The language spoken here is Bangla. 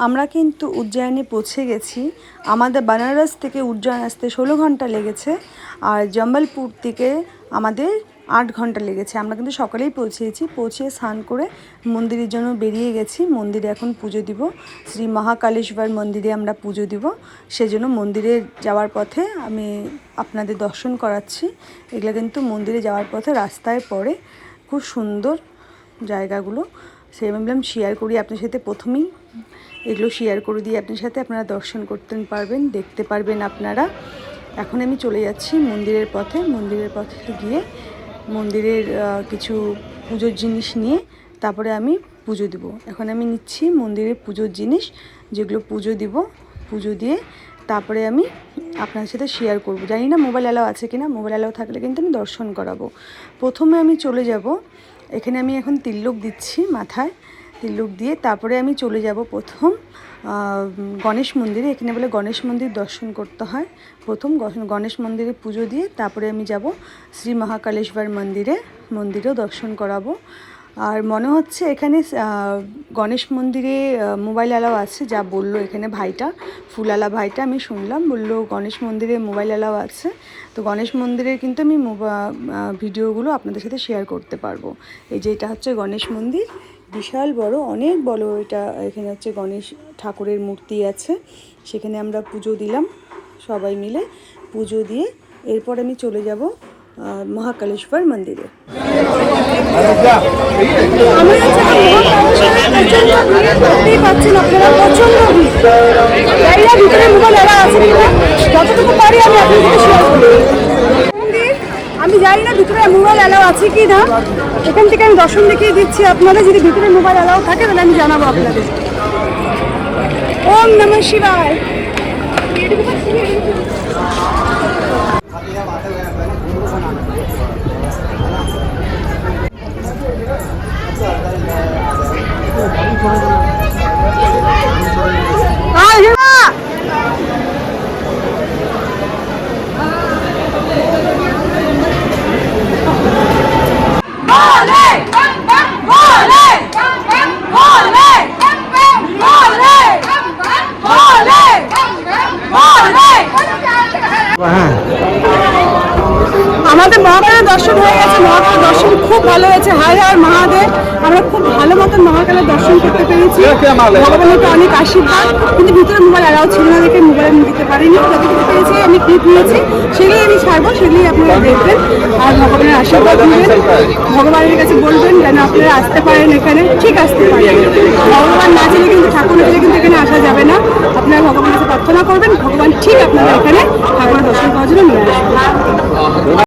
আমরা কিন্তু উজ্জয়নে পৌঁছে গেছি। আমাদের বেনারস থেকে উজ্জয়ন আসতে 16 ঘন্টা লেগেছে, আর জম্বলপুর থেকে আমাদের 8 ঘন্টা লেগেছে। আমরা কিন্তু সকালেই পৌঁছেছি। পৌঁছে স্নান করে মন্দিরের জন্য বেরিয়ে গেছি। মন্দিরে এখন পুজো দিব, শ্রী মহাকালেশ্বর মন্দিরে আমরা পুজো দিব। সেজন্য মন্দিরে যাওয়ার পথে আমি আপনাদের দর্শন করাচ্ছি। এগুলো কিন্তু মন্দিরে যাওয়ার পথে রাস্তায় পড়ে, খুব সুন্দর জায়গাগুলো। সেই ভাবলাম শেয়ার করি আপনার সাথে। প্রথমেই এগুলো শেয়ার করে দিয়ে আপনার সাথে আপনারা দর্শন করতে পারবেন, দেখতে পারবেন আপনারা। এখন আমি চলে যাচ্ছি মন্দিরের পথে। মন্দিরের পথে গিয়ে মন্দিরের কিছু পুজোর জিনিস নিয়ে তারপরে আমি পুজো দিব। এখন আমি নিচ্ছি মন্দিরের পুজোর জিনিস, যেগুলো পুজো দিব। পুজো দিয়ে তারপরে আমি আপনার সাথে শেয়ার করব। জানি না মোবাইল অ্যালাও আছে কি না। মোবাইল অ্যালাও থাকলে কিন্তু আমি দর্শন করাবো। প্রথমে আমি চলে যাব, এখানে আমি এখন তিলক দিচ্ছি মাথায়। তিলক দিয়ে তারপরে আমি চলে যাব প্রথম গণেশ মন্দিরে। এখানে বলে গণেশ মন্দির দর্শন করতে হয়। প্রথম গণেশ মন্দিরে পুজো দিয়ে তারপরে আমি যাব শ্রী মহাকালেশ্বর মন্দিরেও দর্শন করাবো। আর মনে হচ্ছে এখানে গণেশ মন্দিরে মোবাইল অ্যালাও আছে, যা বললো এখানে ভাইটা, ফুলালা ভাইটা। আমি শুনলাম, বললো গণেশ মন্দিরে মোবাইল অ্যালাও আছে। তো গণেশ মন্দিরের কিন্তু আমি ভিডিওগুলো আপনাদের সাথে শেয়ার করতে পারবো। এই যে এটা হচ্ছে গণেশ মন্দির, বিশাল বড়, অনেক বড় এটা। এখানে হচ্ছে গণেশ ঠাকুরের মূর্তি আছে। সেখানে আমরা পুজো দিলাম সবাই মিলে। পুজো দিয়ে এরপর আমি চলে যাব মহাকালেশ্বর মন্দিরে। আমি জানি না ভিতরে মোবাইল অ্যালাও আছে কি না। এখান থেকে আমি দর্শন দেখিয়ে দিচ্ছি আপনাদের। যদি ভিতরে মোবাইল অ্যালাও থাকে তাহলে আমি জানাবো আপনাদের। ওম নমঃ শিবায়। আমাদের মহাকালের দর্শন হয়ে গেছে। মহাকালের দর্শন খুব ভালো হয়েছে। হায় হায় মহাদেব, আমরা খুব ভালো মতন মহাকালের দর্শন করতে পেরেছি। ভগবানের তো অনেক আশীর্বাদ। কিন্তু ভিতরে মোবাইল অ্যালাউ ছিল না দেখে মোবাইল আমি দিতে পারিনি। যতটুকু পেরেছি আমি ক্লিপ নিয়েছি, সেগুলোই আমি ছাড়বো, সেগুলোই আপনারা দেখবেন। আর ভগবানের আশীর্বাদ নেবেন, ভগবানের কাছে বলবেন যেন আপনারা আসতে পারেন এখানে। ঠিক আসতে পারেন। ভগবান না চাইলে কিন্তু, ঠাকুর চাইলে কিন্তু এখানে আসা যাবে না। আপনারা ভগবানের কাছে প্রার্থনা করবেন, ভগবান ঠিক আপনারা এখানে